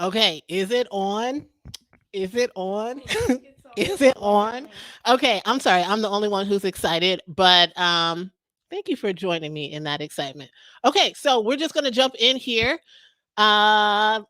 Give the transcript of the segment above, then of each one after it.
Okay, is it on? Is it on? Is it on? Okay, I'm sorry. I'm the only one who's excited, but thank you for joining me in that excitement. Okay, so we're just going to jump in here. Hi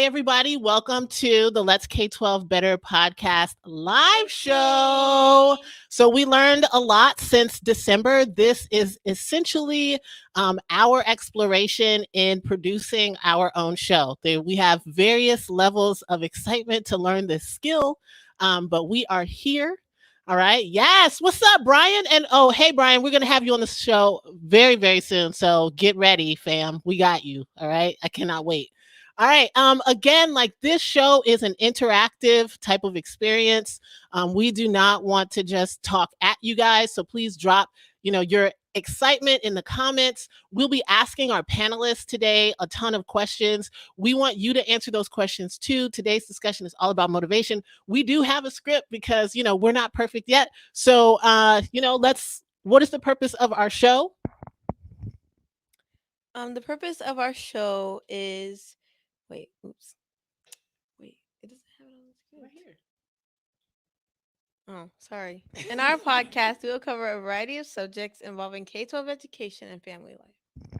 everybody. Welcome to the Let's K-12 Better podcast live show. So we learned a lot since December. This is essentially our exploration in producing our own show. We have various levels of excitement to learn this skill, but we are here. All right. Yes. What's up, Brian? And oh, hey, Brian, we're going to have you on the show very, very soon. So get ready, fam. We got you. All right. I cannot wait. All right. Again, like this show is an interactive type of experience. We do not want to just talk at you guys. So please drop, your excitement in the comments. We'll be asking our panelists today a ton of questions. We want you to answer those questions too. Today's discussion is all about motivation. We do have a script because, we're not perfect yet. So, what is the purpose of our show? The purpose of our show is wait, oops. Wait, it doesn't have it on the Right script. here. Oh, sorry. In our podcast, we will cover a variety of subjects involving K-12 education and family life.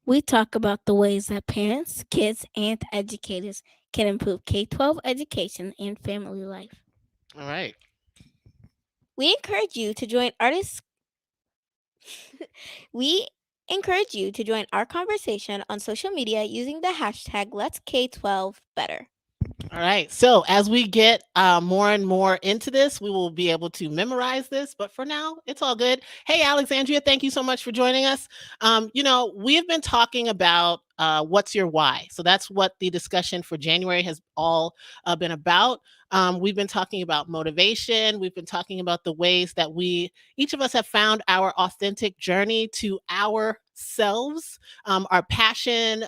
We talk about the ways that parents, kids, and educators can improve K 12 education and family life. All right. We encourage you to join artists. We encourage you to join our conversation on social media using the hashtag Let's K 12 Better. All right. So as we get more and more into this, we will be able to memorize this. But for now, it's all good. Hey, Alexandria, thank you so much for joining us. We have been talking about what's your why. So that's what the discussion for January has all been about. We've been talking about motivation. We've been talking about the ways that each of us have found our authentic journey to ourselves, our passion.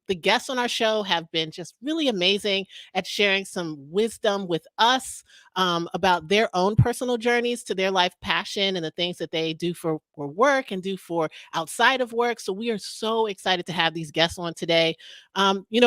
The guests on our show have been just really amazing at sharing some wisdom with us about their own personal journeys to their life passion and the things that they do for work and do for outside of work. So we are so excited to have these guests on today.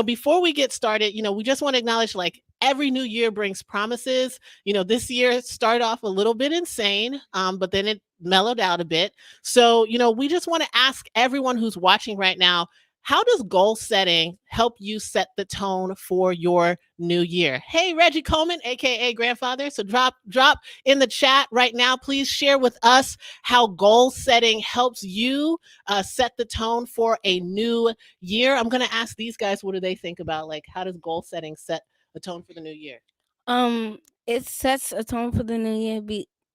Before we get started, we just want to acknowledge like every new year brings promises. This year started off a little bit insane, but then it mellowed out a bit. So, we just want to ask everyone who's watching right now, how does goal setting help you set the tone for your new year? Hey, Reggie Coleman, aka Grandfather. So drop in the chat right now. Please share with us how goal setting helps you set the tone for a new year. I'm going to ask these guys, what do they think about like how does goal setting set the tone for the new year? Um, it sets a tone for the new year,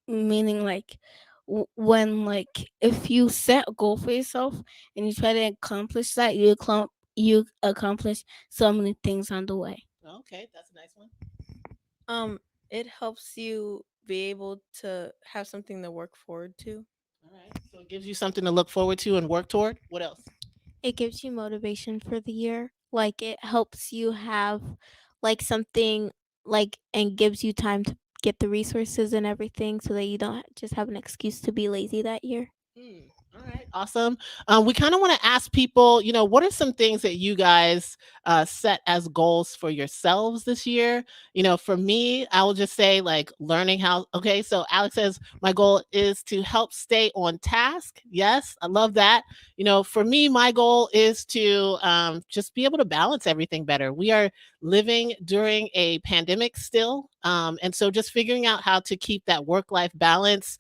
meaning like when if you set a goal for yourself and you try to accomplish that, you accomplish so many things on the way. Okay, that's a nice one. It helps you be able to have something to work forward to. All right. So it gives you something to look forward to and work toward. What else? It gives you motivation for the year. Like it helps you have like something like and gives you time to get the resources and everything so that you don't just have an excuse to be lazy that year. All right, awesome. We kind of want to ask people, what are some things that you guys set as goals for yourselves this year? For me, I will just say like learning how. Okay, so Alex says my goal is to help stay on task. Yes, I love that. For me, my goal is to just be able to balance everything better. We are living during a pandemic still, and so just figuring out how to keep that work-life balance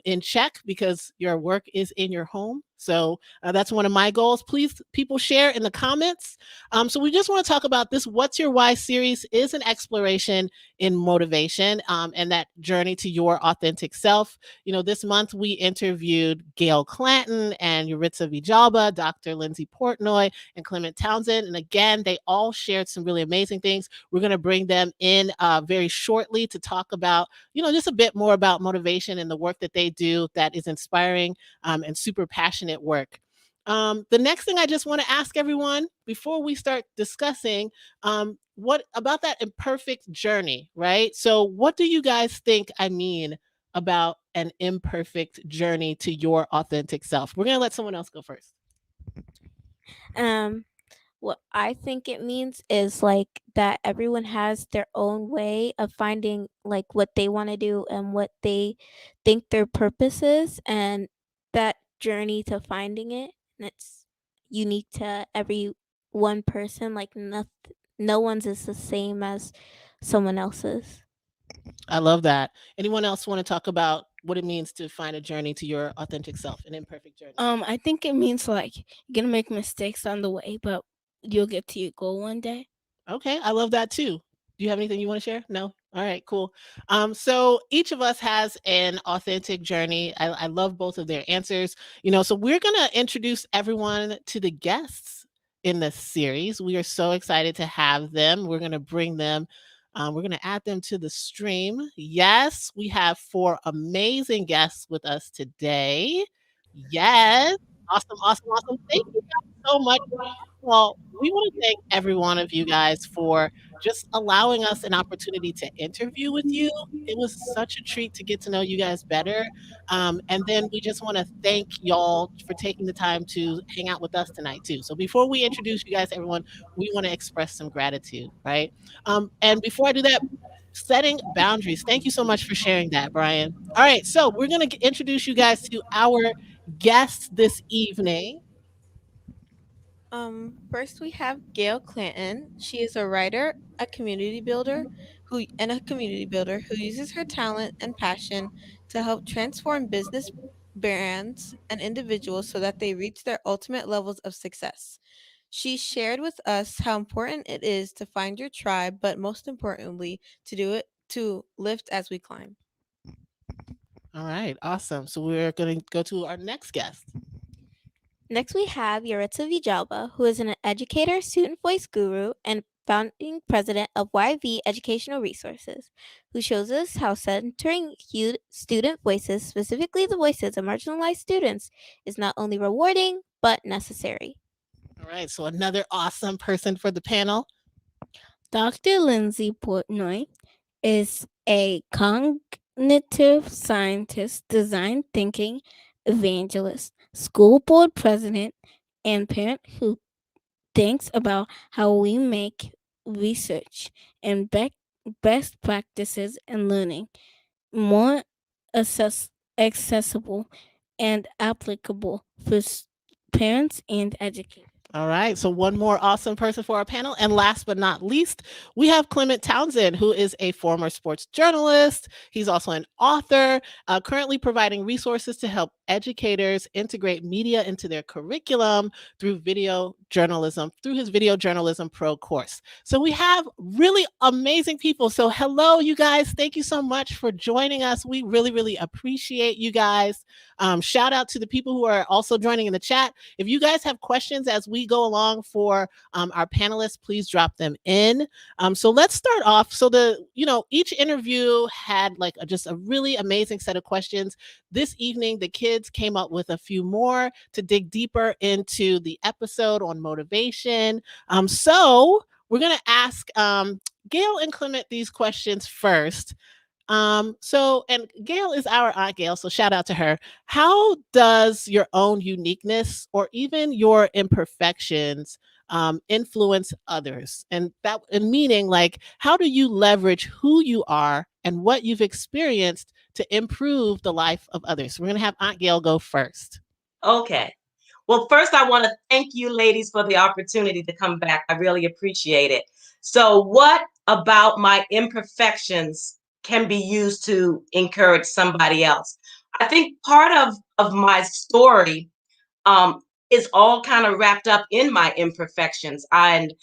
in check because your work is in your home. So that's one of my goals. Please, people share in the comments. So we just want to talk about this. What's Your Why series is an exploration in motivation and that journey to your authentic self. This month we interviewed Gail Clinton and Yaritza Vijaba, Dr. Lindsay Portnoy, and Clement Townsend. And again, they all shared some really amazing things. We're going to bring them in very shortly to talk about just a bit more about motivation and the work that they do that is inspiring and super passionate work. The next thing I just want to ask everyone before we start discussing what about that imperfect journey, right? So, what do you guys think I mean about an imperfect journey to your authentic self? We're going to let someone else go first. Um What I think it means is like that everyone has their own way of finding like what they want to do and what they think their purpose is, and that journey to finding it, and it's unique to every one person. Like no one's is the same as someone else's. I love that. Anyone else want to talk about what it means to find a journey to your authentic self, an imperfect journey? I think it means like you're gonna make mistakes on the way, but you'll get to your goal one day. Okay, I love that too. Do you have anything you want to share? No? All right, cool. So each of us has an authentic journey. I love both of their answers. So we're gonna introduce everyone to the guests in this series. We are so excited to have them. We're gonna bring them. We're gonna add them to the stream. Yes, we have 4 amazing guests with us today. Yes, awesome, awesome, awesome. Thank you guys so much. Well, we want to thank every one of you guys for just allowing us an opportunity to interview with you. It was such a treat to get to know you guys better. And then we just want to thank y'all for taking the time to hang out with us tonight, too. So before we introduce you guys to everyone, we want to express some gratitude, right? And before I do that, setting boundaries. Thank you so much for sharing that, Brian. All right, so we're going to introduce you guys to our guests this evening. First we have Gail Clinton. She is a community builder who uses her talent and passion to help transform business brands and individuals so that they reach their ultimate levels of success. She shared with us how important it is to find your tribe, but most importantly, to do it to lift as we climb. All right, awesome. So we're going to go to our next guest. Next, we have Yaritza Vijaba, who is an educator, student voice guru, and founding president of YV Educational Resources, who shows us how centering student voices, specifically the voices of marginalized students, is not only rewarding but necessary. All right, so another awesome person for the panel. Dr. Lindsay Portnoy is a cognitive scientist, design thinking evangelist, school board president, and parent who thinks about how we make research and best practices and learning more accessible and applicable for parents and educators. All right, so one more awesome person for our panel. And last but not least, we have Clement Townsend, who is a former sports journalist. He's also an author, currently providing resources to help educators integrate media into their curriculum through his Video Journalism Pro course. So we have really amazing people. So hello, you guys. Thank you so much for joining us. We really, really appreciate you guys. Shout out to the people who are also joining in the chat. If you guys have questions as we go along for our panelists, please drop them in. So let's start off. So each interview had just a really amazing set of questions. This evening, the kids came up with a few more to dig deeper into the episode on motivation. So we're going to ask Gail and Clement these questions first. And Gail is our Aunt Gail, so shout out to her. How does your own uniqueness or even your imperfections influence others? And meaning, how do you leverage who you are and what you've experienced to improve the life of others? We're gonna have Aunt Gail go first. Okay. Well, first, I want to thank you ladies for the opportunity to come back. I really appreciate it. So what about my imperfections can be used to encourage somebody else? I think part of my story is all kind of wrapped up in my imperfections and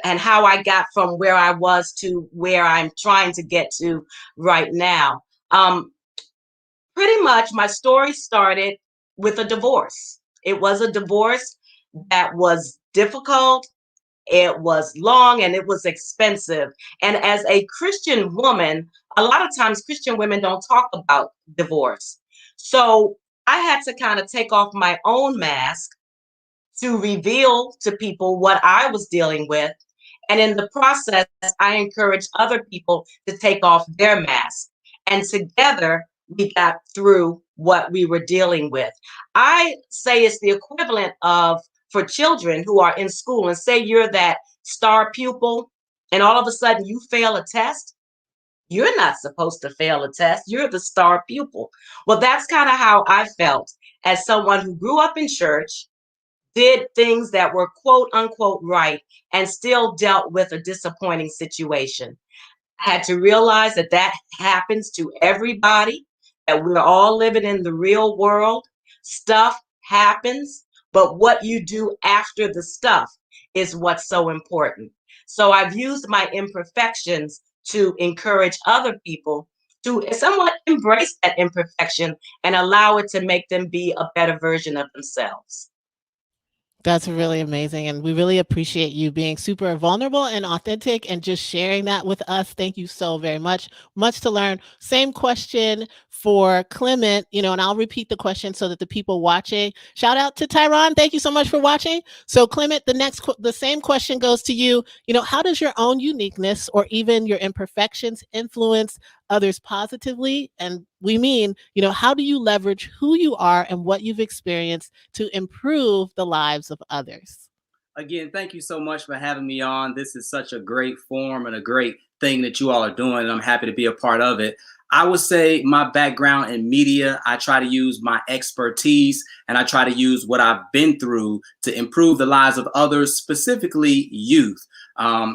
how I got from where I was to where I'm trying to get to right now. Pretty much my story started with a divorce. It was a divorce that was difficult, it was long, and it was expensive. And as a Christian woman, a lot of times Christian women don't talk about divorce. So I had to kind of take off my own mask to reveal to people what I was dealing with. And in the process, I encouraged other people to take off their mask. And together, we got through what we were dealing with. I say it's the equivalent of for children who are in school, and say you're that star pupil, and all of a sudden you fail a test. You're not supposed to fail a test. You're the star pupil. Well, that's kind of how I felt as someone who grew up in church, did things that were quote unquote right, and still dealt with a disappointing situation. I had to realize that that happens to everybody, that we're all living in the real world. Stuff happens, but what you do after the stuff is what's so important. So I've used my imperfections to encourage other people to somewhat embrace that imperfection and allow it to make them be a better version of themselves. That's really amazing. And we really appreciate you being super vulnerable and authentic and just sharing that with us. Thank you so very much. Much to learn. Same question for Clement, and I'll repeat the question so that the people watching, shout out to Tyron. Thank you so much for watching. So Clement, the same question goes to you. How does your own uniqueness or even your imperfections influence others positively? And we mean, how do you leverage who you are and what you've experienced to improve the lives of others? Again, thank you so much for having me on. This is such a great forum and a great thing that you all are doing, and I'm happy to be a part of it. I would say my background in media, I try to use my expertise and I try to use what I've been through to improve the lives of others, specifically youth.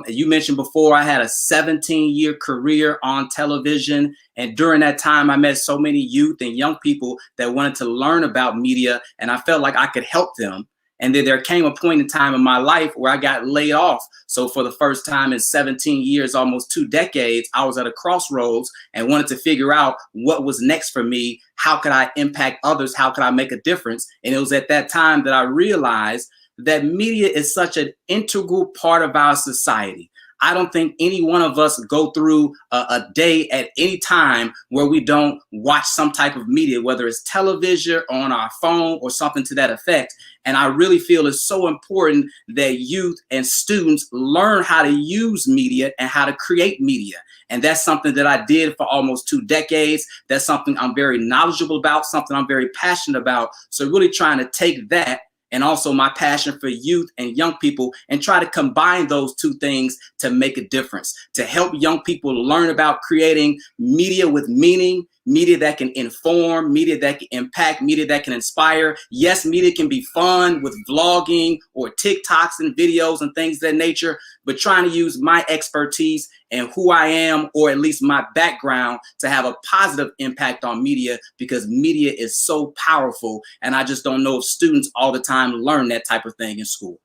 You mentioned before, I had a 17-year career on television. And during that time, I met so many youth and young people that wanted to learn about media, and I felt like I could help them. And then there came a point in time in my life where I got laid off. So for the first time in 17 years, almost 2 decades, I was at a crossroads and wanted to figure out what was next for me. How could I impact others? How could I make a difference? And it was at that time that I realized that media is such an integral part of our society. I don't think any one of us go through a day at any time where we don't watch some type of media, whether it's television or on our phone or something to that effect. And I really feel it's so important that youth and students learn how to use media and how to create media. And that's something that I did for almost 2 decades. That's something I'm very knowledgeable about, something I'm very passionate about. So really trying to take that and also my passion for youth and young people and try to combine those 2 things to make a difference, to help young people learn about creating media with meaning, media that can inform, media that can impact, media that can inspire. Yes, media can be fun with vlogging or TikToks and videos and things of that nature, but trying to use my expertise and who I am, or at least my background, to have a positive impact on media, because media is so powerful. And I just don't know if students all the time learn that type of thing in school.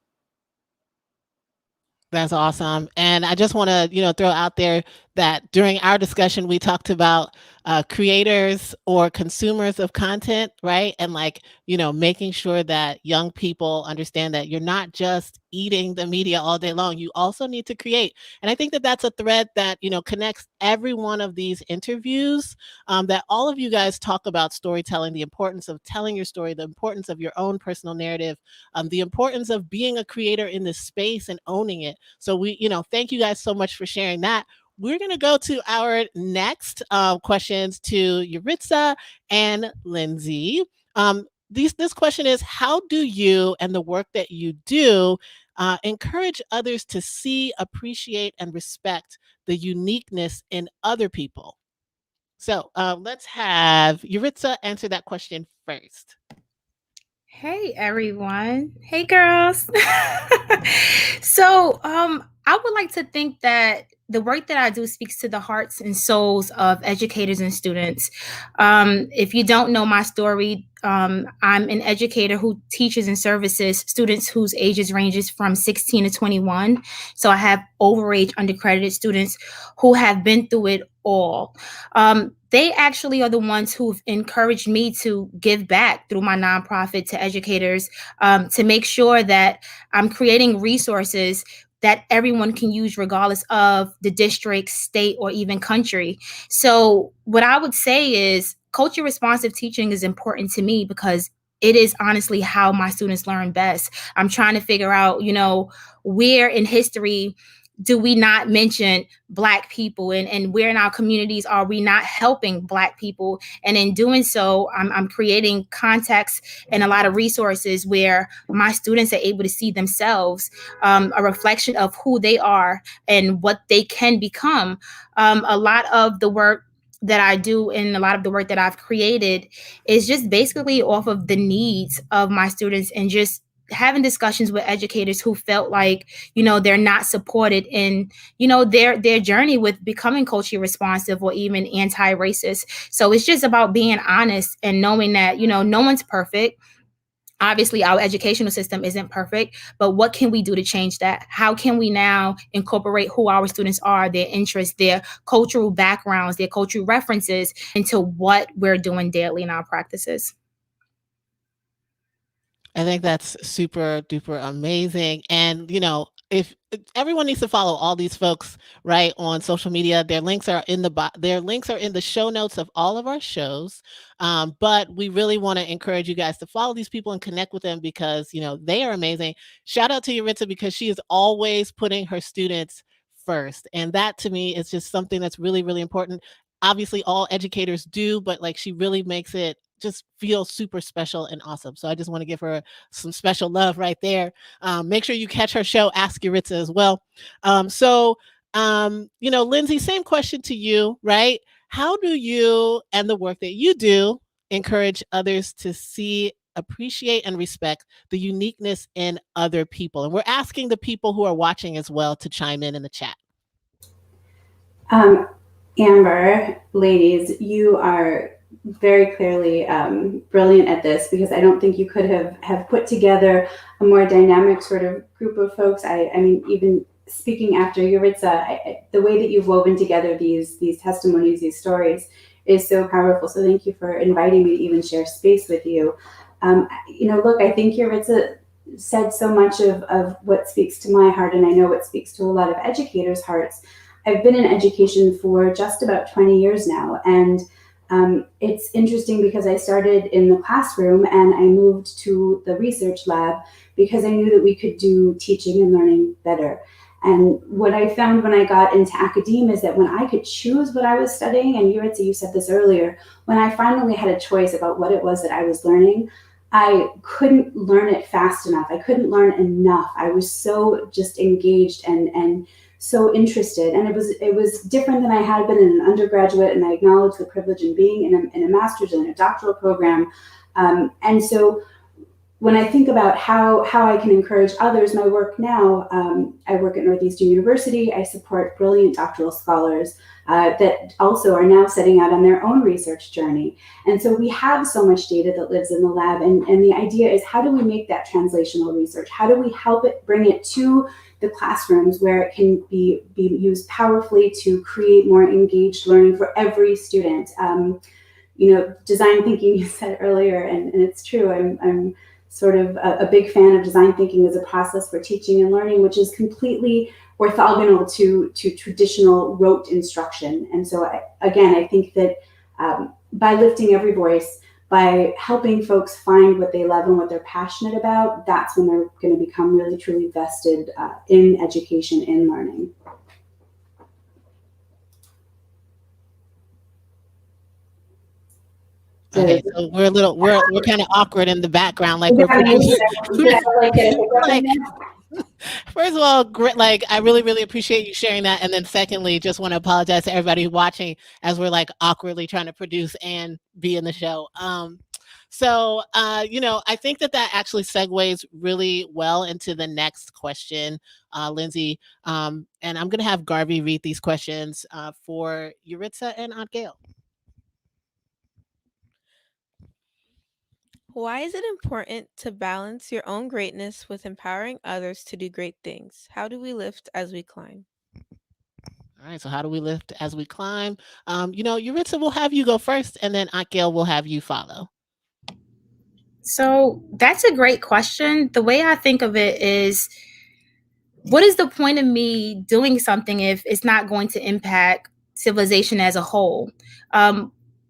That's awesome. And I just want to, throw out there that during our discussion, we talked about creators or consumers of content, right? And making sure that young people understand that you're not just eating the media all day long. You also need to create. And I think that that's a thread that, connects every one of these interviews, that all of you guys talk about storytelling, the importance of telling your story, the importance of your own personal narrative, the importance of being a creator in this space and owning it. So thank you guys so much for sharing that. We're going to go to our next questions to Yaritza and Lindsay. This question is, how do you and the work that you do encourage others to see, appreciate, and respect the uniqueness in other people? So let's have Yaritza answer that question first. Hey everyone. Hey girls. So I would like to think that the work that I do speaks to the hearts and souls of educators and students. If you don't know my story, I'm an educator who teaches and services students whose ages ranges from 16 to 21. So I have overage undercredited students who have been through it all. They actually are the ones who've encouraged me to give back through my nonprofit to educators, to make sure that I'm creating resources that everyone can use regardless of the district, state, or even country. So what I would say is culture responsive teaching is important to me because it is honestly how my students learn best. I'm trying to figure out, where in history do we not mention Black people, and where in our communities are we not helping Black people? And in doing so, I'm creating context and a lot of resources where my students are able to see themselves, a reflection of who they are and what they can become. A lot of the work that I do and a lot of the work that I've created is just basically off of the needs of my students, and just having discussions with educators who felt like, they're not supported in, their journey with becoming culturally responsive or even anti-racist. So it's just about being honest and knowing that, no one's perfect. Obviously, our educational system isn't perfect, but what can we do to change that? How can we now incorporate who our students are, their interests, their cultural backgrounds, their cultural references into what we're doing daily in our practices? I think that's super duper amazing. And, if everyone needs to follow all these folks right on social media, their links are in the show notes of all of our shows. But we really want to encourage you guys to follow these people and connect with them because, they are amazing. Shout out to Yaritza because she is always putting her students first. And that to me is just something that's really, really important. Obviously all educators do, but like she really makes it just feel super special and awesome. So I just want to give her some special love right there. Make sure you catch her show, Ask Yaritza as well. Lindsay, same question to you, right? How do you and the work that you do encourage others to see, appreciate, and respect the uniqueness in other people? And we're asking the people who are watching as well to chime in the chat. Amber, ladies, you are very clearly brilliant at this, because I don't think you could have put together a more dynamic sort of group of folks. I mean, even speaking after Yaritza, the way that you've woven together these testimonies, these stories, is so powerful. So thank you for inviting me to even share space with you. Look, I think Yaritza said so much of what speaks to my heart, and I know what speaks to a lot of educators' hearts. I've been in education for just about 20 years now, and it's interesting because I started in the classroom and I moved to the research lab because I knew that we could do teaching and learning better. And what I found when I got into academia is that when I could choose what I was studying, and Yaritza, you said this earlier, when I finally had a choice about what it was that I was learning, I couldn't learn it fast enough. I couldn't learn enough. I was so just engaged and so interested, and it was different than I had been in an undergraduate, and I acknowledge the privilege in being in a master's and a doctoral program. And so when I think about how I can encourage others, my work now, I work at Northeastern University. I support brilliant doctoral scholars that also are now setting out on their own research journey. And so we have so much data that lives in the lab, and the idea is, how do we make that translational research? How do we help it, bring it to the classrooms where it can be used powerfully to create more engaged learning for every student? Design thinking, you said earlier, and it's true. I'm sort of a big fan of design thinking as a process for teaching and learning, which is completely orthogonal to traditional rote instruction. And so I think that by lifting every voice, by helping folks find what they love and what they're passionate about, that's when they're going to become really truly vested in education, in learning. Okay, so we're kind of awkward in the background, like we're producing. First of all, great, like I really, really appreciate you sharing that. And then secondly, just want to apologize to everybody watching as we're like awkwardly trying to produce and be in the show. I think that actually segues really well into the next question, Lindsay. And I'm going to have Garvey read these questions for Yaritza and Aunt Gail. Why is it important to balance your own greatness with empowering others to do great things? How do we lift as we climb? All right, so how do we lift as we climb? Yaritza, will have you go first, and then Aunt Gail will have you follow. So that's a great question. The way I think of it is, what is the point of me doing something if it's not going to impact civilization as a whole?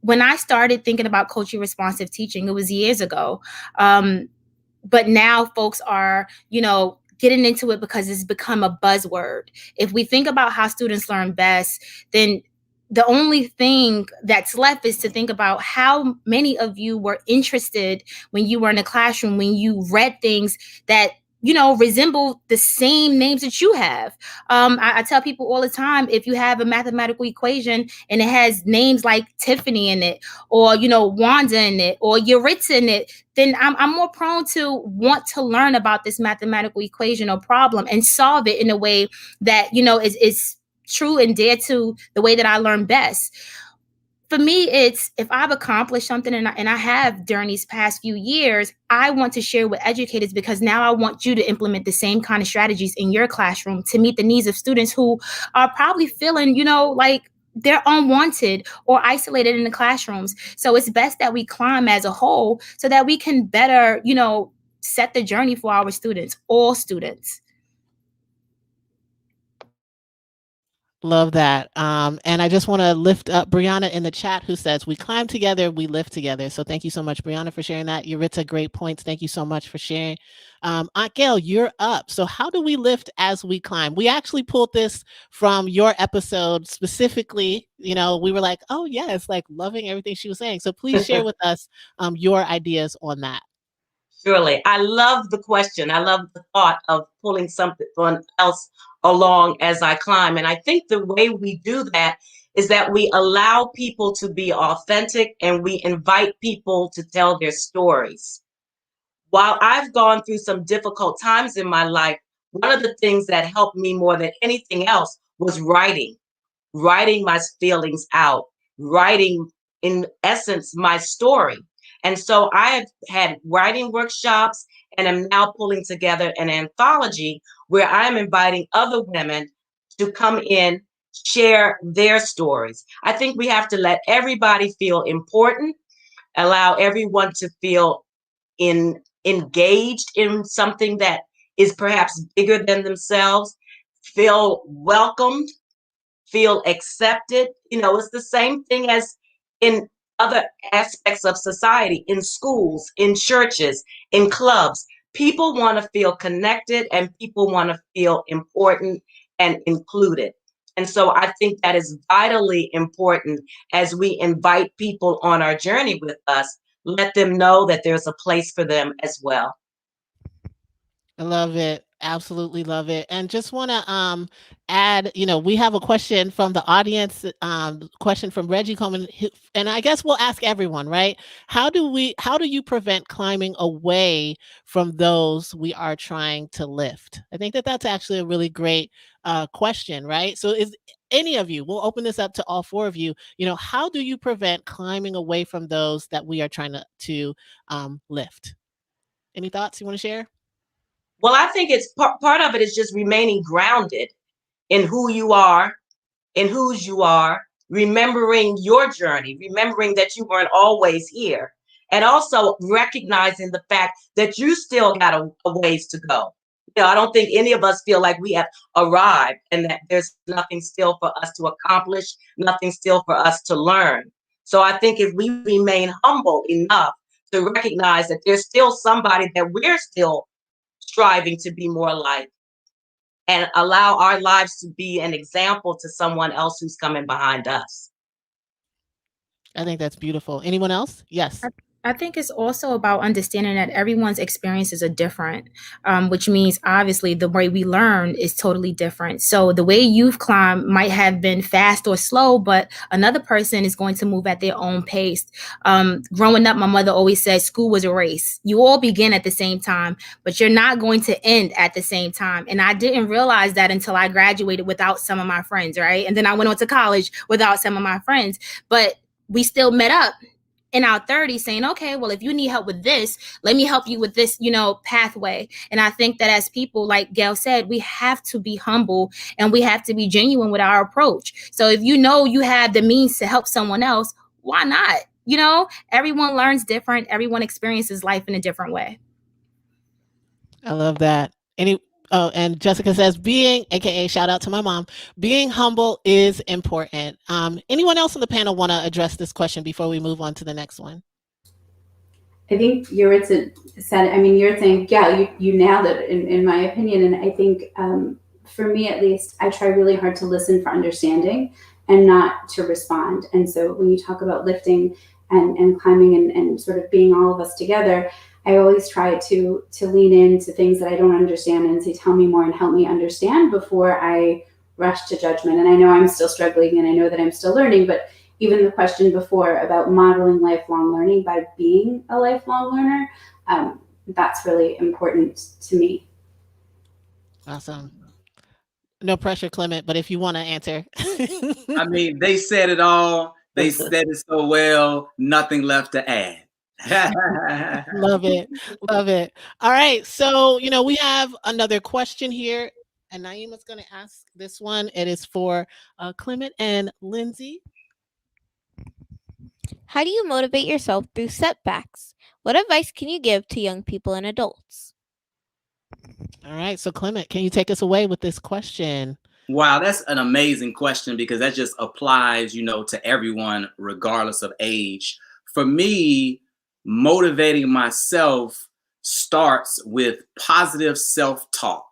When I started thinking about culturally responsive teaching, it was years ago. But now folks are, getting into it because it's become a buzzword. If we think about how students learn best, then the only thing that's left is to think about how many of you were interested when you were in the classroom, when you read things that, you know, resemble the same names that you have. I tell people all the time, if you have a mathematical equation and it has names like Tiffany in it, or, you know, Wanda in it, or Yaritza in it, then I'm more prone to want to learn about this mathematical equation or problem and solve it in a way that, you know, is true and dare to the way that I learn best. For me, it's if I've accomplished something and I have during these past few years, I want to share with educators, because now I want you to implement the same kind of strategies in your classroom to meet the needs of students who are probably feeling, you know, like they're unwanted or isolated in the classrooms. So it's best that we climb as a whole so that we can better, you know, set the journey for our students, all students. Love that. And I just want to lift up Brianna in the chat, who says, we climb together, we lift together. So thank you so much, Brianna, for sharing that. Yaritza, great points. Thank you so much for sharing. Aunt Gail, you're up. So how do we lift as we climb? We actually pulled this from your episode specifically. You know, we were like, oh yes, like loving everything she was saying. So please share with us your ideas on that. Surely. I love the question. I love the thought of pulling something else along as I climb. And I think the way we do that is that we allow people to be authentic and we invite people to tell their stories. While I've gone through some difficult times in my life, one of the things that helped me more than anything else was writing my feelings out, writing, in essence, my story. And so I've had writing workshops and am now pulling together an anthology where I'm inviting other women to come in, share their stories. I think we have to let everybody feel important, allow everyone to feel engaged in something that is perhaps bigger than themselves, feel welcomed, feel accepted. You know, it's the same thing as in other aspects of society, in schools, in churches, in clubs. People want to feel connected and people want to feel important and included. And so I think that is vitally important as we invite people on our journey with us. Let them know that there's a place for them as well. I love it. Absolutely love it. And just want to add, you know, we have a question from the audience, question from Reggie Coleman, and I guess we'll ask everyone, right? How do you prevent climbing away from those we are trying to lift? I think that that's actually a really great question, right? So is any of you, we'll open this up to all four of you, you know, how do you prevent climbing away from those that we are trying to lift? Any thoughts you want to share? Well, I think it's part of it is just remaining grounded in who you are, in whose you are, remembering your journey, remembering that you weren't always here, and also recognizing the fact that you still got a ways to go. You know, I don't think any of us feel like we have arrived and that there's nothing still for us to accomplish, nothing still for us to learn. So I think if we remain humble enough to recognize that there's still somebody that we're still striving to be more like, and allow our lives to be an example to someone else who's coming behind us. I think that's beautiful. Anyone else? Yes. I think it's also about understanding that everyone's experiences are different, which means obviously the way we learn is totally different. So the way you've climbed might have been fast or slow, but another person is going to move at their own pace. Growing up, my mother always said school was a race. You all begin at the same time, but you're not going to end at the same time. And I didn't realize that until I graduated without some of my friends, right? And then I went on to college without some of my friends, but we still met up in our 30s saying, okay, well, if you need help with this, let me help you with this, you know, pathway. And I think that as people, like Gail said, we have to be humble and we have to be genuine with our approach. So if you know you have the means to help someone else, why not? You know, everyone learns different. Everyone experiences life in a different way. I love that. Oh, and Jessica says, being, AKA shout out to my mom, being humble is important. Anyone else on the panel want to address this question before we move on to the next one? I think Yaritza said, I mean, you're saying, yeah, you nailed it in my opinion. And I think for me, at least, I try really hard to listen for understanding and not to respond. And so when you talk about lifting and climbing and sort of being all of us together, I always try to lean into things that I don't understand and say, tell me more and help me understand before I rush to judgment. And I know I'm still struggling and I know that I'm still learning, but even the question before about modeling lifelong learning by being a lifelong learner, that's really important to me. Awesome. No pressure, Clement, but if you want to answer. I mean, they said it all. They said it so well, nothing left to add. Love it. Love it. All right. So, we have another question here, and Naima's going to ask this one. It is for Clement and Lindsay. How do you motivate yourself through setbacks? What advice can you give to young people and adults? All right. So, Clement, can you take us away with this question? Wow, that's an amazing question because that just applies, to everyone, regardless of age. For me, motivating myself starts with positive self-talk.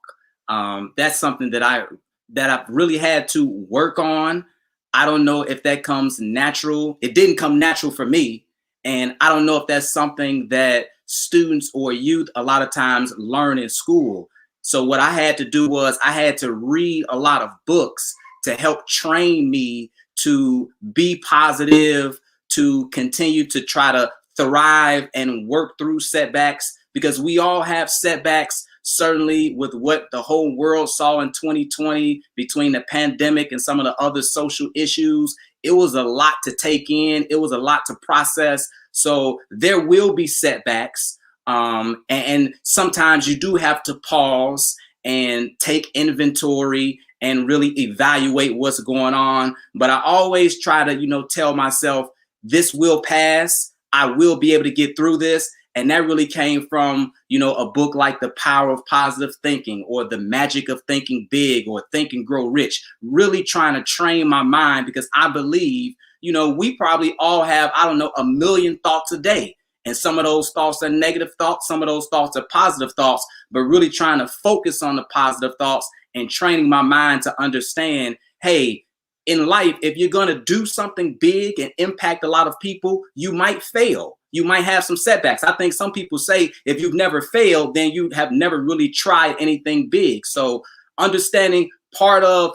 That's something that I've really had to work on. I don't know if that comes natural. It didn't come natural for me. And I don't know if that's something that students or youth a lot of times learn in school. So what I had to do was I had to read a lot of books to help train me to be positive, to continue to try to thrive and work through setbacks, because we all have setbacks. Certainly with what the whole world saw in 2020 between the pandemic and some of the other social issues, it was a lot to take in. It was a lot to process. So there will be setbacks. And sometimes you do have to pause and take inventory and really evaluate what's going on. But I always try to, tell myself this will pass. I will be able to get through this. And that really came from, a book like The Power of Positive Thinking or The Magic of Thinking Big or Think and Grow Rich, really trying to train my mind, because I believe, we probably all have, a million thoughts a day. And some of those thoughts are negative thoughts. Some of those thoughts are positive thoughts, but really trying to focus on the positive thoughts and training my mind to understand, hey, in life, if you're going to do something big and impact a lot of people, you might fail. You might have some setbacks. I think some people say if you've never failed, then you have never really tried anything big. So understanding part of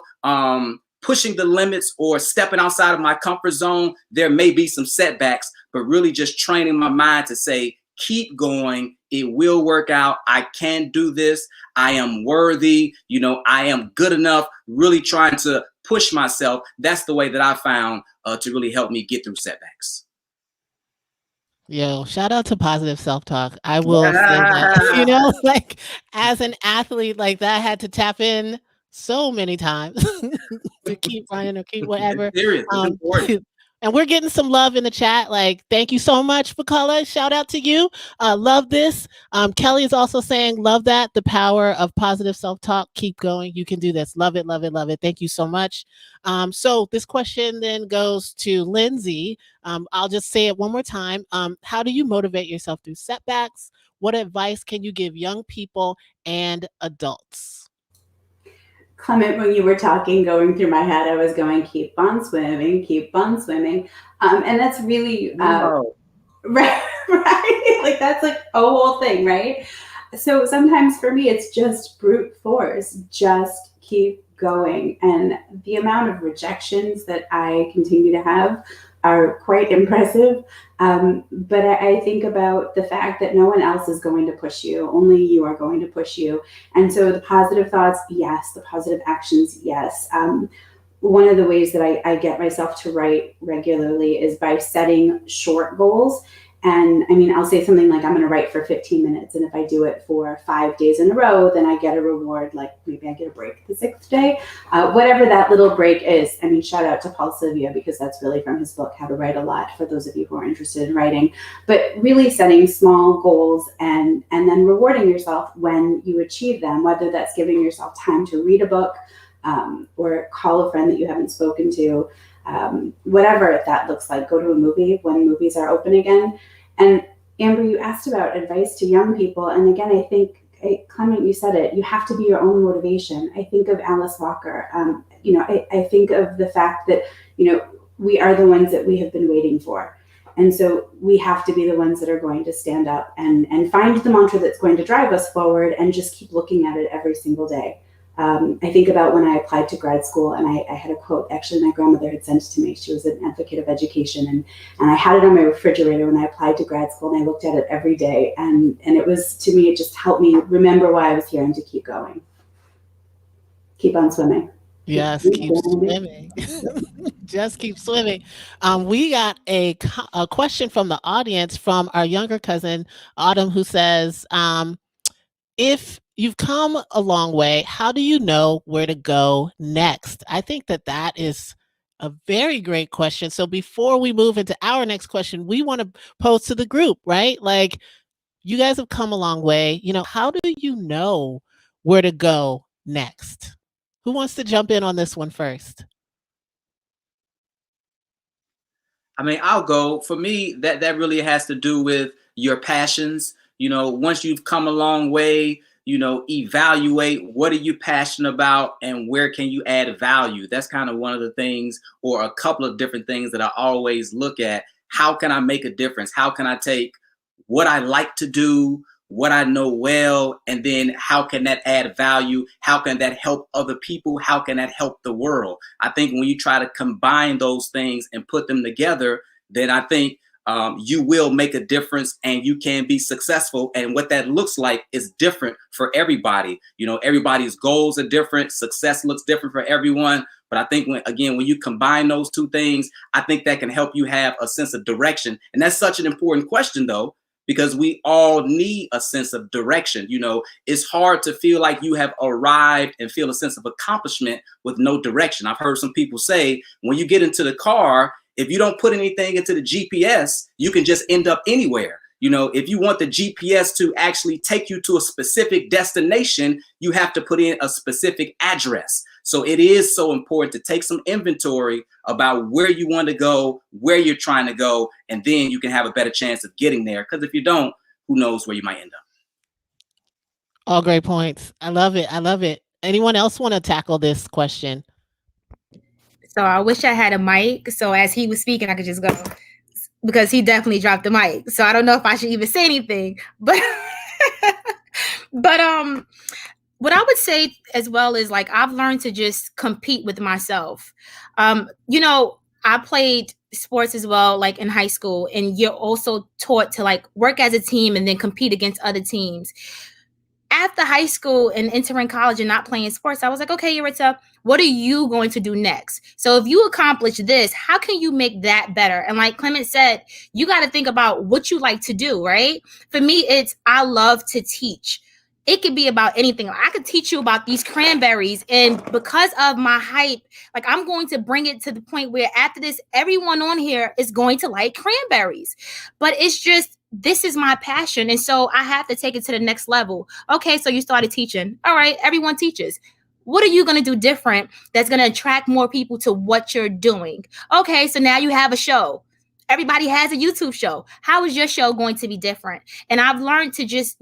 pushing the limits or stepping outside of my comfort zone, there may be some setbacks, but really just training my mind to say, keep going. It will work out. I can do this. I am worthy. I am good enough. Really trying to push myself. That's the way that I found to really help me get through setbacks. Yo, shout out to positive self-talk. I will say that, like as an athlete, like that, I had to tap in so many times to keep running or keep whatever. Serious. It's important. And we're getting some love in the chat. Like, thank you so much, Fakala. Shout out to you. Love this. Kelly is also saying, love that. The power of positive self-talk. Keep going. You can do this. Love it, love it, love it. Thank you so much. So this question then goes to Lindsay. I'll just say it one more time. How do you motivate yourself through setbacks? What advice can you give young people and adults? Clement, when you were talking, going through my head, I was going, keep on swimming, keep on swimming. And that's really, right? Like, that's like a whole thing, right? So sometimes for me, it's just brute force, just keep going. And the amount of rejections that I continue to have are quite impressive. But I think about the fact that no one else is going to push you. Only you are going to push you. And so the positive thoughts, yes. The positive actions, yes. One of the ways that I get myself to write regularly is by setting short goals. And I mean, I'll say something like, I'm going to write for 15 minutes. And if I do it for 5 days in a row, then I get a reward. Like maybe I get a break the 6th day, whatever that little break is. I mean, shout out to Paul Sylvia, because that's really from his book, How to Write a Lot, for those of you who are interested in writing. But really setting small goals and then rewarding yourself when you achieve them, whether that's giving yourself time to read a book or call a friend that you haven't spoken to. Whatever that looks like, go to a movie when movies are open again. And Amber, you asked about advice to young people. And again, I think, Clement, you said it, you have to be your own motivation. I think of Alice Walker. I think of the fact that, we are the ones that we have been waiting for. And so we have to be the ones that are going to stand up and find the mantra that's going to drive us forward and just keep looking at it every single day. I think about when I applied to grad school, and I had a quote, actually my grandmother had sent it to me. She was an advocate of education, and I had it on my refrigerator when I applied to grad school, and I looked at it every day. And it was, to me, it just helped me remember why I was here and to keep going. Keep on swimming. Yes, keep swimming. Just keep swimming. We got a question from the audience from our younger cousin, Autumn, who says, if you've come a long way, how do you know where to go next? I think that is a very great question. So before we move into our next question, we want to pose to the group, right? Like, you guys have come a long way. How do you know where to go next? Who wants to jump in on this one first? I mean, I'll go. For me, that really has to do with your passions. Once you've come a long way, evaluate what are you passionate about and where can you add value. That's kind of one of the things, or a couple of different things that I always look at. How can I make a difference? How can I take what I like to do, what I know well, and then how can that add value? How can that help other people? How can that help the world? I think when you try to combine those things and put them together, then I think you will make a difference and you can be successful. And what that looks like is different for everybody. Everybody's goals are different. Success looks different for everyone. But I think when you combine those two things, I think that can help you have a sense of direction. And that's such an important question, though, because we all need a sense of direction. It's hard to feel like you have arrived and feel a sense of accomplishment with no direction. I've heard some people say, when you get into the car, if you don't put anything into the GPS, you can just end up anywhere. If you want the GPS to actually take you to a specific destination, you have to put in a specific address. So it is so important to take some inventory about where you want to go, where you're trying to go, and then you can have a better chance of getting there. Because if you don't, who knows where you might end up. All great points. I love it. I love it. Anyone else want to tackle this question? So I wish I had a mic, so as he was speaking, I could just go, because he definitely dropped the mic. So I don't know if I should even say anything, but what I would say as well is, like, I've learned to just compete with myself. I played sports as well, like in high school, and you're also taught to like work as a team and then compete against other teams. After high school and entering college and not playing sports, I was like, okay, Yaritza, what are you going to do next? So if you accomplish this, how can you make that better? And like Clement said, you got to think about what you like to do, right? For me, I love to teach. It could be about anything. I could teach you about these cranberries, and because of my hype, like, I'm going to bring it to the point where after this, everyone on here is going to like cranberries. But it's just, this is my passion. And so I have to take it to the next level. Okay, so you started teaching. All right, everyone teaches. What are you going to do different that's going to attract more people to what you're doing? Okay, so now you have a show. Everybody has a YouTube show. How is your show going to be different? And I've learned to just,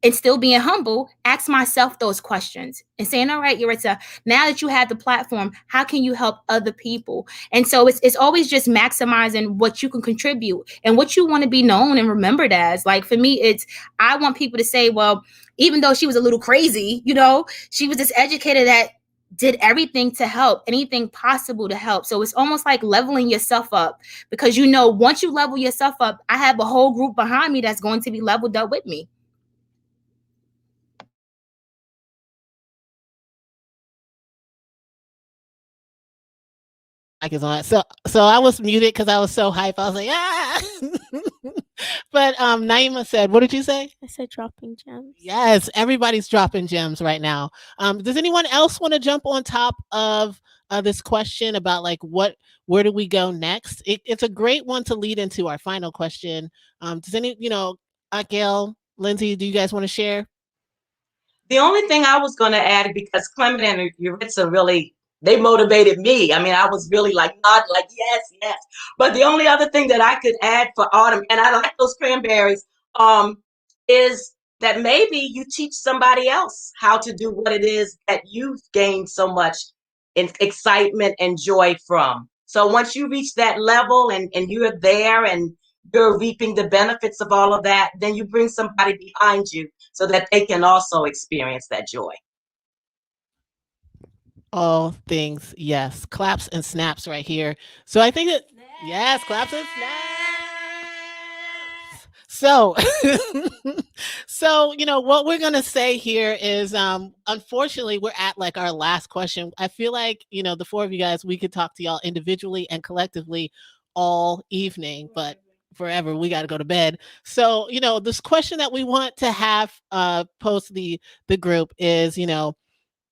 and still being humble, ask myself those questions and saying, all right, Yaritza, now that you have the platform, how can you help other people? And so it's always just maximizing what you can contribute and what you want to be known and remembered as. Like, for me, I want people to say, well, even though she was a little crazy, she was this educator that did everything to help, anything possible to help. So it's almost like leveling yourself up, because, once you level yourself up, I have a whole group behind me that's going to be leveled up with me. Is on. So I was muted because I was so hyped. I was like, ah. But Naima said, what did you say? I said dropping gems. Yes, everybody's dropping gems right now. Does anyone else want to jump on top of this question about like where do we go next? It's a great one to lead into our final question. Does Gail, Lindsay, do you guys want to share? The only thing I was going to add, because Clement and Yaritza really they motivated me. I mean, I was really like nodding, like yes, yes. But the only other thing that I could add for autumn, and I like those cranberries, is that maybe you teach somebody else how to do what it is that you've gained so much excitement and joy from. So once you reach that level and you're there and you're reaping the benefits of all of that, then you bring somebody behind you so that they can also experience that joy. All things, yes. Claps and snaps right here. So I think that, yes, claps and snaps. So, so what we're gonna say here is, unfortunately, we're at like our last question. I feel like the four of you guys, we could talk to y'all individually and collectively all evening, but forever we got to go to bed. So, this question that we want to have post the group is,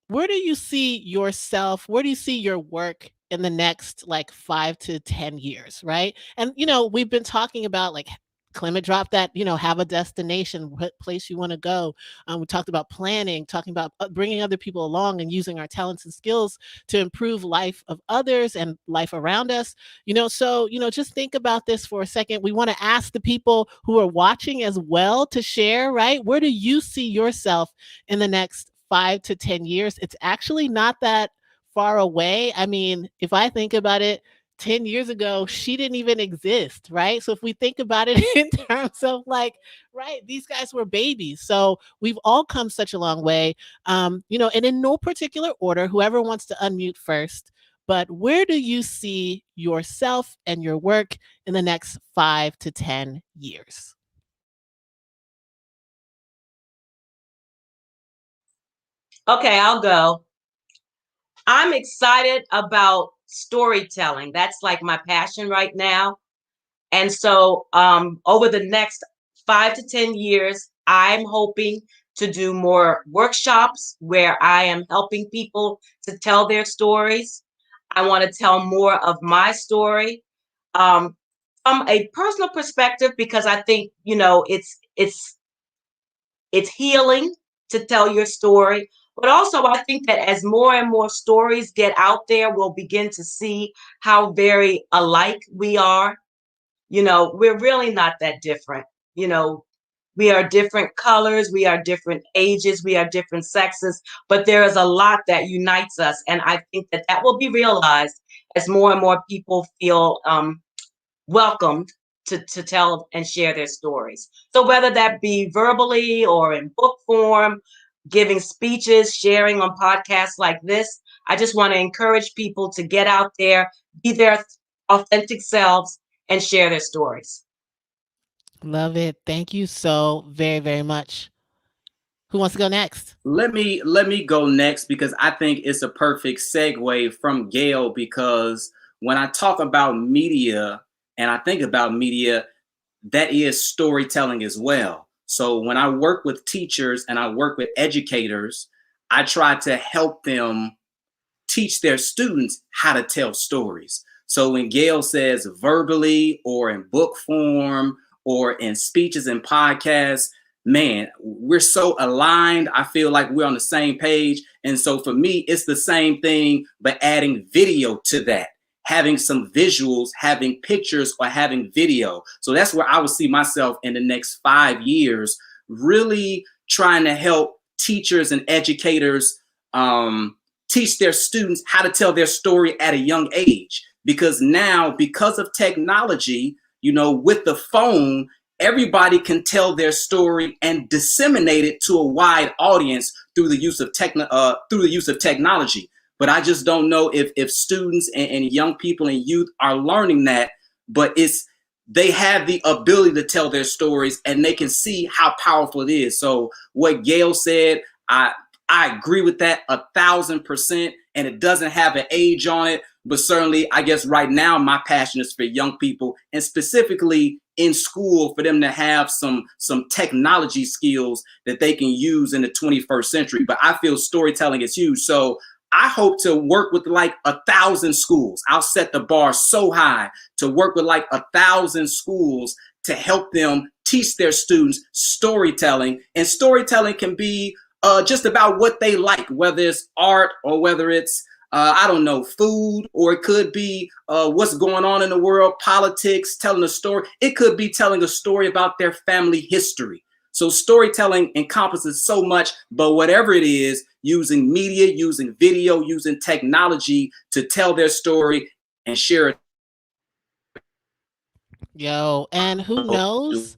where do you see yourself? Where do you see your work in the next like 5 to 10 years? Right. And, we've been talking about like Clement dropped that, have a destination, what place you want to go. We talked about planning, talking about bringing other people along and using our talents and skills to improve life of others and life around us. So, just think about this for a second. We want to ask the people who are watching as well to share, right? Where do you see yourself in the next 5 to 10 years? It's actually not that far away. I mean, if I think about it, 10 years ago, she didn't even exist, right? So if we think about it in terms of like, right, these guys were babies. So we've all come such a long way, and in no particular order, whoever wants to unmute first, but where do you see yourself and your work in the next 5 to 10 years? Okay, I'll go. I'm excited about storytelling. That's like my passion right now. And so over the next 5 to 10 years, I'm hoping to do more workshops where I am helping people to tell their stories. I want to tell more of my story from a personal perspective, because I think, it's healing to tell your story. But also, I think that as more and more stories get out there, we'll begin to see how very alike we are. We're really not that different. We are different colors, we are different ages, we are different sexes, but there is a lot that unites us. And I think that that will be realized as more and more people feel welcomed to tell and share their stories. So whether that be verbally or in book form, giving speeches, sharing on podcasts like this, I just want to encourage people to get out there, be their authentic selves, and share their stories. Love it. Thank you so very, very much. Who wants to go next? Let me go next, because I think it's a perfect segue from Gail, because when I talk about media and I think about media, that is storytelling as well. So when I work with teachers and I work with educators, I try to help them teach their students how to tell stories. So when Gail says verbally or in book form or in speeches and podcasts, man, we're so aligned. I feel like we're on the same page. And so for me, it's the same thing, but adding video to that, having some visuals, having pictures, or having video. So that's where I would see myself in the next 5 years, really trying to help teachers and educators teach their students how to tell their story at a young age. Because now, because of technology, with the phone, everybody can tell their story and disseminate it to a wide audience through the use of technology. But I just don't know if students and young people and youth are learning that, but they have the ability to tell their stories and they can see how powerful it is. So what Gail said, I agree with that 1,000%, and it doesn't have an age on it. But certainly, I guess right now, my passion is for young people, and specifically in school, for them to have some technology skills that they can use in the 21st century. But I feel storytelling is huge. So I hope to work with like 1,000 schools. I'll set the bar so high to work with like 1,000 schools to help them teach their students storytelling. And storytelling can be just about what they like, whether it's art or whether it's I don't know, food, or it could be what's going on in the world, politics, telling a story. It could be telling a story about their family history. So storytelling encompasses so much, but whatever it is, using media, using video, using technology to tell their story and share it. Yo, and who knows?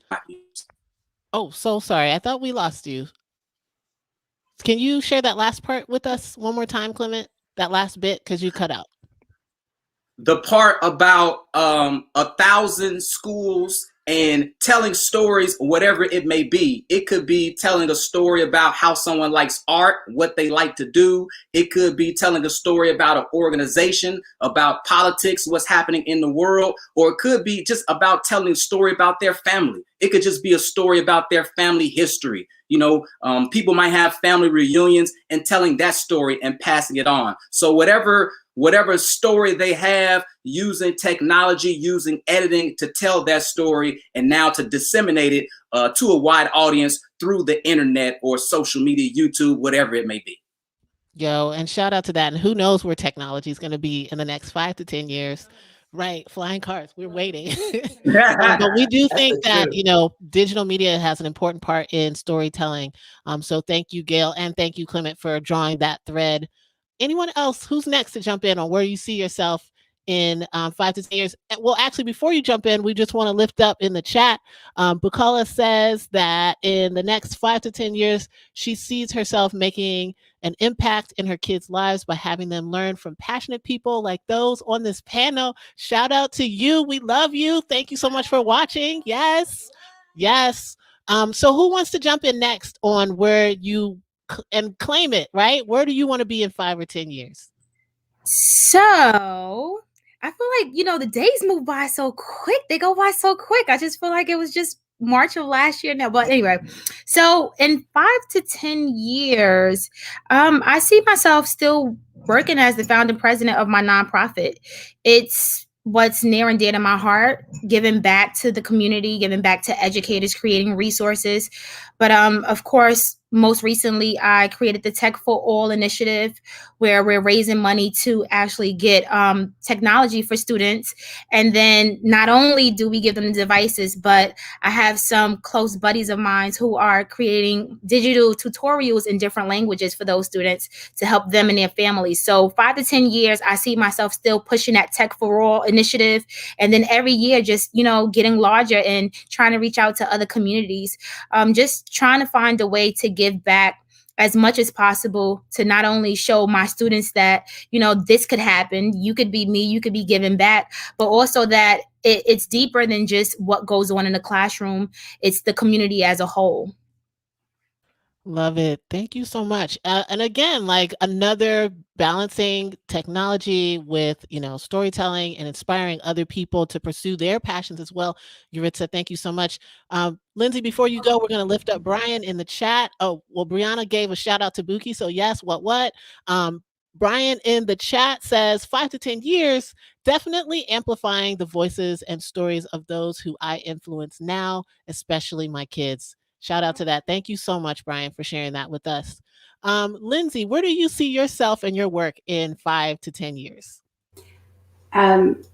Oh, so sorry. I thought we lost you. Can you share that last part with us one more time, Clement? That last bit, because you cut out. The part about 1,000 schools and telling stories, whatever it may be. It could be telling a story about how someone likes art, what they like to do. It could be telling a story about an organization, about politics, what's happening in the world, or it could be just about telling a story about their family. It could just be a story about their family history. You know, people might have family reunions and telling that story and passing it on. So whatever story they have, using technology, using editing to tell that story, and now to disseminate it to a wide audience through the internet or social media, YouTube, whatever it may be. Yo, and shout out to that. And who knows where technology is going to be in the next 5 to 10 years. Right, flying cars. We're waiting. But we do think that, you know, digital media has an important part in storytelling. So thank you, Gail, and thank you, Clement, for drawing that thread. Anyone else who's next to jump in on where you see yourself in 5 to 10 years? Well, actually, before you jump in, we just want to lift up in the chat. Bukala says that in the next 5 to 10 years, she sees herself making an impact in her kids' lives by having them learn from passionate people like those on this panel. Shout out to you. We love you. Thank you so much for watching. Yes. Yes. So who wants to jump in next on where you and claim it, right? Where do you want to be in 5 or 10 years? So I feel like, you know, the days move by so quick. They go by so quick. I just feel like it was just March of last year now. But anyway, so in 5 to 10 years, I see myself still working as the founding president of my nonprofit. It's what's near and dear to my heart, giving back to the community, giving back to educators, creating resources. But of course, most recently, I created the Tech for All initiative, where we're raising money to actually get technology for students. And then not only do we give them devices, but I have some close buddies of mine who are creating digital tutorials in different languages for those students to help them and their families. So 5 to 10 years, I see myself still pushing that Tech for All initiative. And then every year, just, you know, getting larger and trying to reach out to other communities, just trying to find a way to give back as much as possible to not only show my students that, you know, this could happen, you could be me, you could be giving back, but also that it's deeper than just what goes on in the classroom. It's the community as a whole. Love it. Thank you so much. And again, like another balancing technology with, you know, storytelling and inspiring other people to pursue their passions as well. Yaritza, thank you so much. Lindsay, before you go, we're going to lift up Brian in the chat. Oh, well, Brianna gave a shout out to Buki. So yes, what? Brian in the chat says 5 to 10 years, definitely amplifying the voices and stories of those who I influence now, especially my kids. Shout out to that. Thank you so much, Brian, for sharing that with us. Lindsay, where do you see yourself and your work in 5 to 10 years? Well,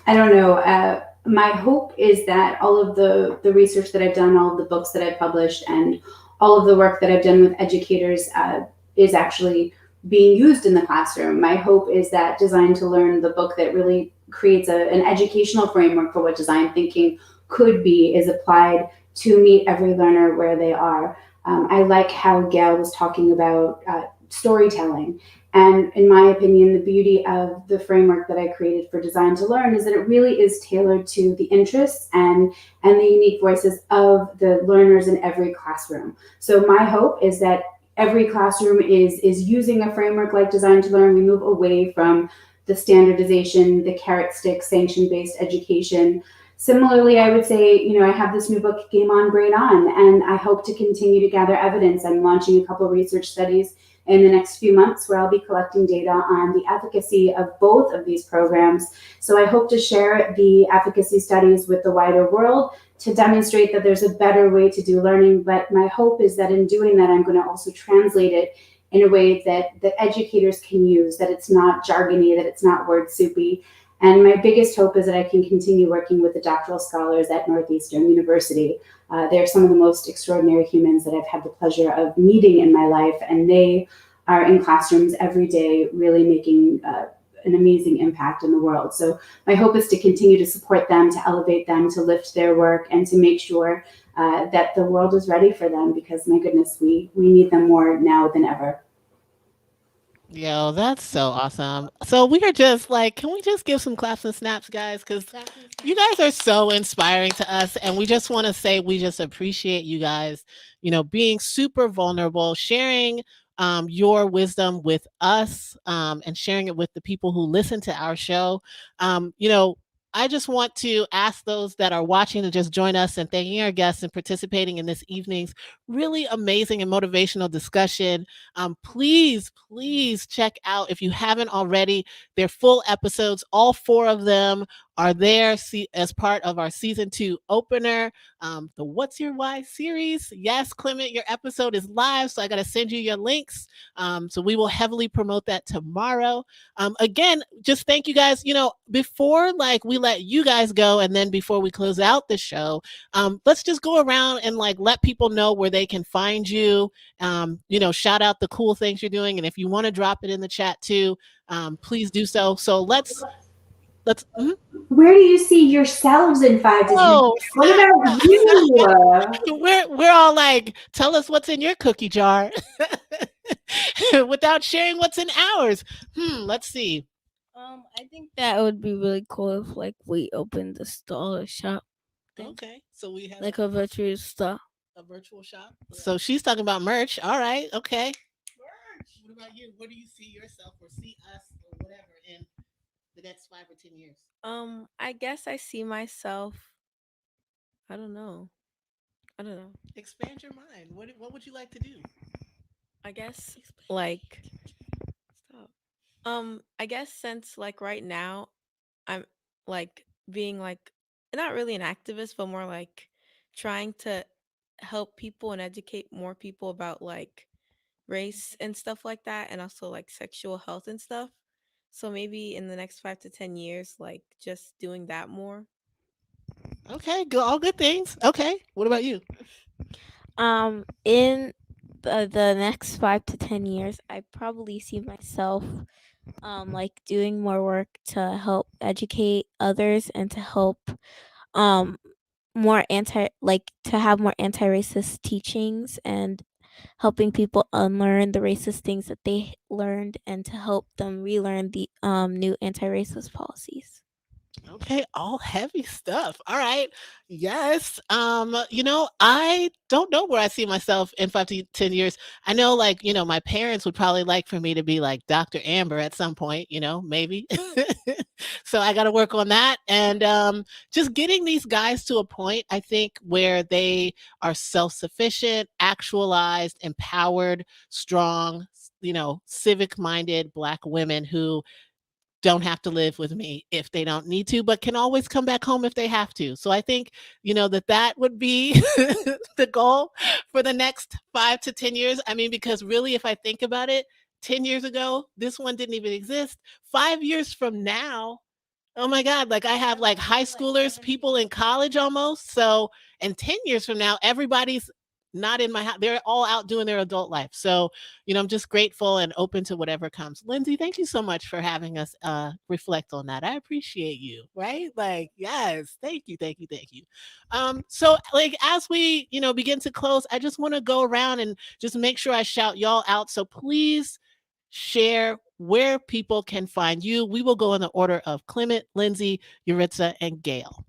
I don't know. My hope is that all of the research that I've done, all of the books that I've published, and all of the work that I've done with educators is actually being used in the classroom. My hope is that Design to Learn, the book that really creates an educational framework for what design thinking could be, is applied to meet every learner where they are. I like how Gail was talking about storytelling. And in my opinion, the beauty of the framework that I created for Design to Learn is that it really is tailored to the interests and the unique voices of the learners in every classroom. So my hope is that every classroom is using a framework like Design to Learn. We move away from the standardization, the carrot stick, sanction-based education. Similarly, I would say, you know, I have this new book, Game On, Brain On, and I hope to continue to gather evidence. I'm launching a couple of research studies in the next few months where I'll be collecting data on the efficacy of both of these programs. So I hope to share the efficacy studies with the wider world to demonstrate that there's a better way to do learning. But my hope is that in doing that, I'm going to also translate it in a way that educators can use, that it's not jargony, that it's not word soupy. And my biggest hope is that I can continue working with the doctoral scholars at Northeastern University. They're some of the most extraordinary humans that I've had the pleasure of meeting in my life, and they are in classrooms every day, really making an amazing impact in the world. So my hope is to continue to support them, to elevate them, to lift their work, and to make sure that the world is ready for them, because my goodness, we need them more now than ever. Yo, that's so awesome. So we are just like, can we just give some claps and snaps, guys? Because you guys are so inspiring to us. And we just want to say we just appreciate you guys, being super vulnerable, sharing your wisdom with us, and sharing it with the people who listen to our show. I just want to ask those that are watching to just join us and thanking our guests and participating in this evening's really amazing and motivational discussion. Please, please check out, if you haven't already, their full episodes. All 4 of them are there as part of our season 2 opener, the What's Your Why series. Yes, Clement, your episode is live, so I got to send you your links. So we will heavily promote that tomorrow. Again, just thank you guys. Before we let you guys go, and then before we close out the show, let's just go around and let people know where they can find you. Shout out the cool things you're doing, and if you want to drop it in the chat too, please do so. So let's. Where do you see yourselves in 5 to 10 years? What about you? We're all like, tell us what's in your cookie jar without sharing what's in ours. Let's see. I think that would be really cool if we opened a stall or shop thing. Okay, so we have a virtual store. A virtual shop. So she's talking about merch. All right, okay. Merch. What about you? Where do you see yourself or see us or whatever in the next 5 or 10 years? I guess I see myself. I don't know. Expand your mind. What would you like to do? I guess stop. I guess since right now I'm being not really an activist, but more trying to help people and educate more people about race and stuff like that, and also sexual health and stuff. So maybe in the next 5 to 10 years, just doing that more. Okay, all good things. Okay, what about you? In the next 5 to 10 years, I probably see myself doing more work to help educate others and to help to have more anti-racist teachings and helping people unlearn the racist things that they learned and to help them relearn the new anti-racist policies. Okay, all heavy stuff. All right. Yes. I don't know where I see myself in 5 to 10 years. I know my parents would probably like for me to be like Dr. Amber at some point, maybe. So I got to work on that, and just getting these guys to a point, I think, where they are self-sufficient, actualized, empowered, strong, civic-minded Black women who don't have to live with me if they don't need to, but can always come back home if they have to. So I think, that would be the goal for the next 5 to 10 years. I mean, because really, if I think about it, 10 years ago, this one didn't even exist. 5 years from now, oh my God, I have high schoolers, people in college almost. So, and 10 years from now, everybody's not in my house. They're all out doing their adult life. So, I'm just grateful and open to whatever comes. Lindsay, thank you so much for having us reflect on that. I appreciate you, right? Yes, thank you. So as we, begin to close, I just want to go around and just make sure I shout y'all out. So please share where people can find you. We will go in the order of Clement, Lindsay, Yaritza, and Gail.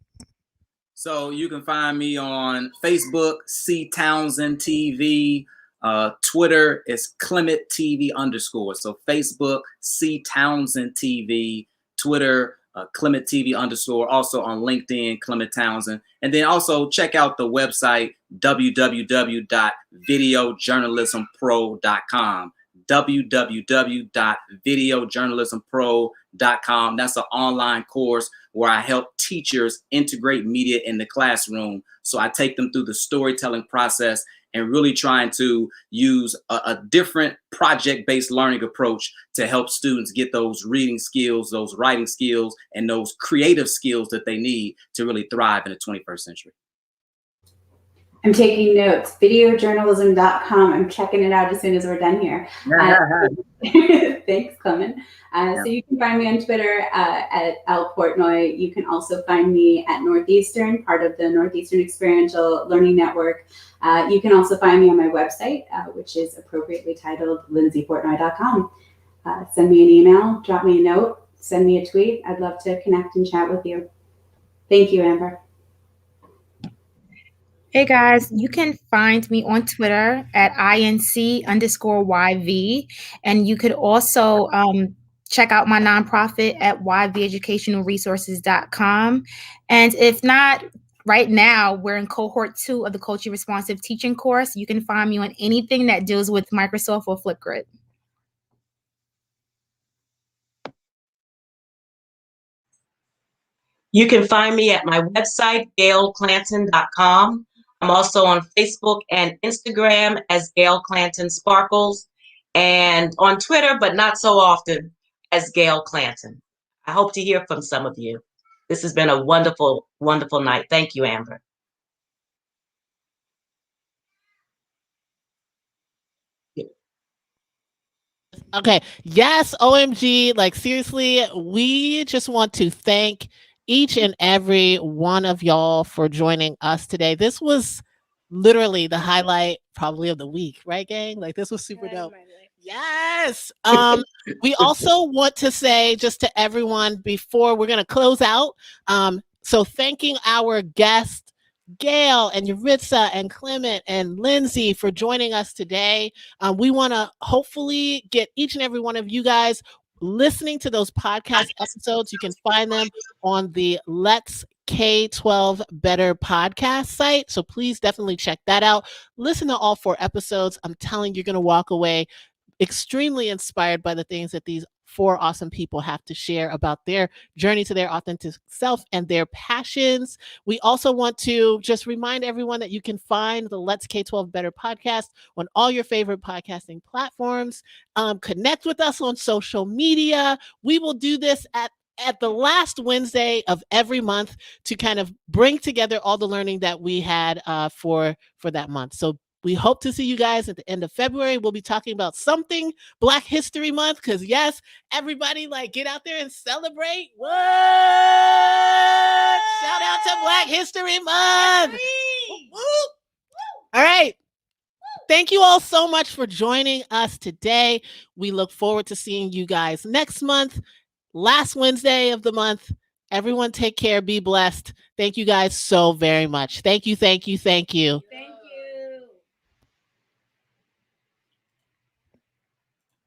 So you can find me on Facebook, C Townsend TV. Twitter is Clement TV _. So Facebook, C Townsend TV. Twitter, Clement TV _. Also on LinkedIn, Clement Townsend. And then also check out the website, www.videojournalismpro.com. www.videojournalismpro.com. That's an online course where I help teachers integrate media in the classroom. So I take them through the storytelling process and really trying to use a different project-based learning approach to help students get those reading skills, those writing skills, and those creative skills that they need to really thrive in the 21st century. I'm taking notes. Videojournalism.com. I'm checking it out as soon as we're done here. Thanks, Clement. So you can find me on Twitter at L Portnoy. You can also find me at Northeastern, part of the Northeastern Experiential Learning Network. You can also find me on my website, which is appropriately titled lindsayportnoy.com. Send me an email, drop me a note, send me a tweet. I'd love to connect and chat with you. Thank you, Amber. Hey guys, you can find me on Twitter at INC_YV. And you could also check out my nonprofit at yveducationalresources.com. And if not, right now, we're in cohort 2 of the Culturally Responsive Teaching course. You can find me on anything that deals with Microsoft or Flipgrid. You can find me at my website, gailclanton.com. I'm also on Facebook and Instagram as Gail Clinton Sparkles, and on Twitter, but not so often, as Gail Clinton. I hope to hear from some of you. This has been a wonderful, wonderful night. Thank you, Amber. Okay. Yes, OMG. Like, seriously, we just want to thank each and every one of y'all for joining us today. This was literally the highlight probably of the week, right, gang? Like, this was super dope. Yes. We also want to say just to everyone before we're going to close out. So thanking our guests, Gail and Yaritza and Clement and Lindsay, for joining us today. We want to hopefully get each and every one of you guys listening to those podcast episodes. You can find them on the Let's K-12 Better podcast site. So please definitely check that out. Listen to all 4 episodes. I'm telling you, you're going to walk away extremely inspired by the things that these 4 awesome people have to share about their journey to their authentic self and their passions. We also want to just remind everyone that you can find the Let's K-12 Better podcast on all your favorite podcasting platforms. Connect with us on social media. We will do this at the last Wednesday of every month to kind of bring together all the learning that we had for that month. So we hope to see you guys at the end of February. We'll be talking about something Black History Month, because yes, everybody, like, get out there and celebrate. What? Shout out to Black History Month. All right. Thank you all so much for joining us today. We look forward to seeing you guys next month, last Wednesday of the month. Everyone take care. Be blessed. Thank you guys so very much. Thank you. Thank you. Thank you.